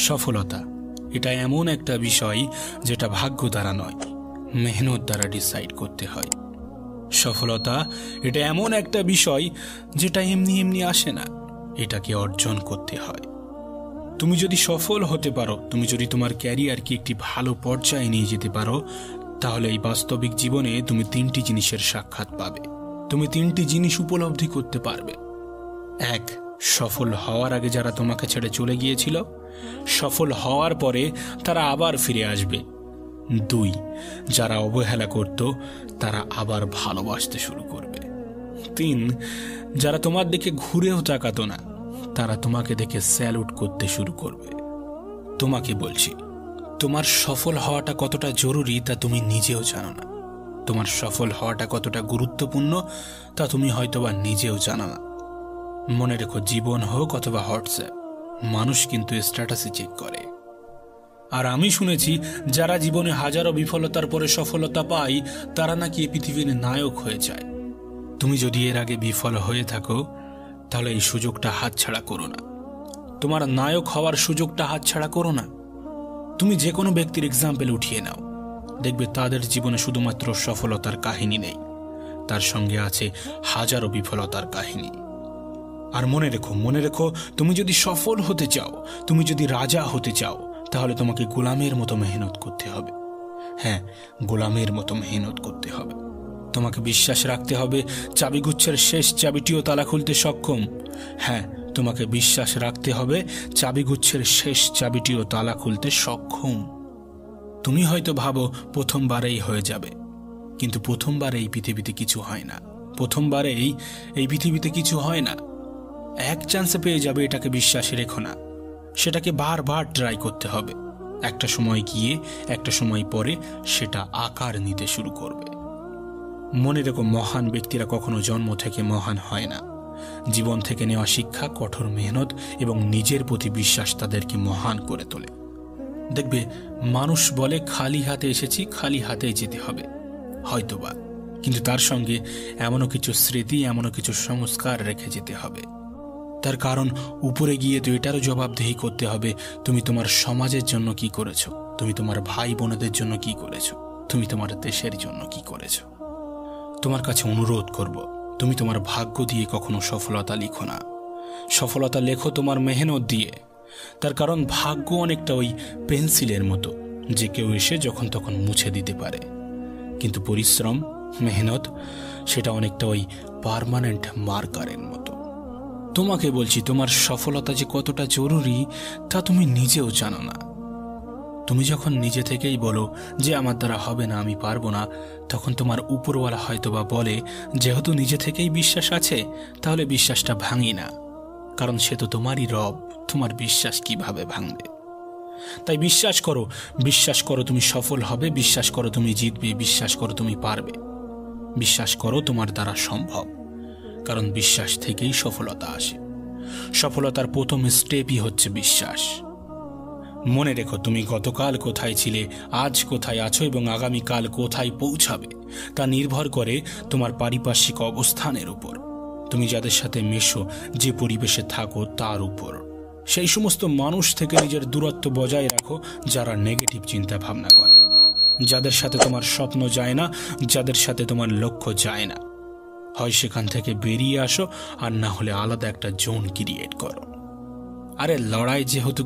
সফলতা এটা এমন একটা বিষয় যেটা ভাগ্য দ্বারা নয়, মেহনত দ্বারা ডিসাইড করতে হয়। সফলতা এটা এমন একটা বিষয় যেটা এমনি এমনি আসে না, এটাকে অর্জন করতে হয়। তুমি যদি সফল হতে পারো, তুমি যদি তোমার ক্যারিয়ারকে একটি ভালো পর্যায়ে নিয়ে যেতে পারো, তাহলে এই বাস্তবিক জীবনে তুমি 3টি জিনিসের সাক্ষাৎ পাবে। তুমি 3টি জিনিস উপলব্ধি করতে পারবে। 1, সফল হওয়ার আগে যারা তোমাকে ছেড়ে চলে গিয়েছিল, সফল হওয়ার পরে তারা আবার ফিরে আসবে। 2, যারা অবহেলা করত তারা আবার ভালোবাসতে শুরু করবে। 3, যারা তোমার দিকে ঘুরেও তাকাতো না, তারা তোমাকে দেখে স্যালুট করতে শুরু করবে। তোমাকে বলছি, তোমার সফল হওয়াটা কতটা জরুরি তা তুমি নিজেও জানো না। তোমার সফল হওয়াটা কতটা গুরুত্বপূর্ণ তা তুমি হয়তোবা নিজেও জানো না। মনে রেখো, জীবন হোক অথবা হোয়াটসঅ্যাপ, মানুষ কিন্তু স্ট্যাটাসই চেক করে। আর আমি শুনেছি যারা জীবনে হাজারো বিফলতার পরে সফলতা পায় তারা নাকি এই পৃথিবীর নায়ক হয়ে যায়। তুমি যদি এর আগে বিফল হয়ে থাকো তাহলে এই সুযোগটা হাতছাড়া করো না। তোমার নায়ক হওয়ার সুযোগটা হাতছাড়া করো না। তুমি যে কোনো ব্যক্তির এক্সাম্পল উঠিয়ে নাও, দেখবে তাদের জীবনে শুধুমাত্র সফলতার কাহিনী নেই, তার সঙ্গে আছে হাজারো বিফলতার কাহিনী। আর মনে রেখো, তুমি যদি সফল হতে চাও, তুমি যদি রাজা হতে চাও, তাহলে তোমাকে গোলামের মতো মেহনত করতে হবে। হ্যাঁ, গোলামের মতো মেহনত করতে হবে। তোমাকে বিশ্বাস রাখতে হবে চাবিগুচ্ছের শেষ চাবিটিও তালা খুলতে সক্ষম। হ্যাঁ, তোমাকে বিশ্বাস রাখতে হবে চাবিগুচ্ছের শেষ চাবিটিও তালা খুলতে সক্ষম। তুমি হয়তো ভাবো প্রথমবারেই হয়ে যাবে, কিন্তু প্রথমবারে এই পৃথিবীতে কিছু হয় না। প্রথমবারেই এই পৃথিবীতে কিছু হয় না। এক চান্সে পেয়ে যাবে, এটাকে বিশ্বাসে রেখো না। সেটাকে বারবার ট্রাই করতে হবে। একটা সময় গিয়ে একটা সময় পরে সেটা আকার নিতে শুরু করবে। মনে রেখো, মহান ব্যক্তিরা কখনো জন্ম থেকে মহান হয় না। জীবন থেকে নেওয়া শিক্ষা, কঠোর মেহনত এবং নিজের প্রতি বিশ্বাস তাদেরকে মহান করে তোলে। দেখবে, মানুষ বলে খালি হাতে এসেছি, খালি হাতেই যেতে হবে, হয়তোবা, কিন্তু তার সঙ্গে এমনও কিছু স্মৃতি, এমনও কিছু সংস্কার রেখে যেতে হবে। তার কারণ উপরে গিয়ে তো এটারও জবাবদিহি করতে হবে, তুমি তোমার সমাজের জন্য কি করেছো, তুমি তোমার ভাই বোনেদের জন্য কি করেছো, তুমি তোমার দেশের জন্য কি করেছো। তোমার কাছে অনুরোধ করব, তুমি তোমার ভাগ্য দিয়ে কখনো সফলতা লিখো না। সফলতা লেখো তোমার মেহনত দিয়ে। তার কারণ ভাগ্য অনেকটা ওই পেন্সিলের মতো, যে কেউ এসে যখন তখন মুছে দিতে পারে, কিন্তু পরিশ্রম, মেহনত, সেটা অনেকটা ওই পার্মানেন্ট মার্কারের মতো। তোমাকে বলছি, তোমার সফলতা যে কতটা জরুরি তা তুমি নিজেও জানো না। তুমি যখন নিজে থেকেই বলো যে আমার দ্বারা হবে না, আমি পারবো না, তখন তোমার উপরওয়ালা হয়তোবা বলে, যেহেতু নিজে থেকেই বিশ্বাস আছে তাহলে বিশ্বাসটা ভাঙি না, কারণ সে তো তোমারই রব, তোমার বিশ্বাস কিভাবে ভাঙবে। তাই বিশ্বাস করো তুমি সফল হবে, বিশ্বাস করো তুমি জিতবে, বিশ্বাস করো তুমি পারবে, বিশ্বাস করো তোমার দ্বারা সম্ভব, কারণ বিশ্বাস থেকেই সফলতা আসে। সফলতার প্রথম স্টেপই হচ্ছে বিশ্বাস। মনে রেখো, তুমি গতকাল কোথায় ছিলে, আজ কোথায় আছো এবং আগামীকাল কোথায় পৌঁছাবে তা নির্ভর করে তোমার পারিপার্শ্বিক অবস্থানের উপর, তুমি যাদের সাথে মেশো, যে পরিবেশে থাকো তার উপর। সেই সমস্ত মানুষ থেকে নিজের দূরত্ব বজায় রাখো যারা নেগেটিভ চিন্তা ভাবনা করে, যাদের সাথে তোমার স্বপ্ন যায় না, যাদের সাথে তোমার লক্ষ্য যায় না। হয় সেখান থেকে বেরিয়ে আসো, আর না হলে আলাদা একটা জোন ক্রিয়েট করো। আরে লড়াই যেহেতু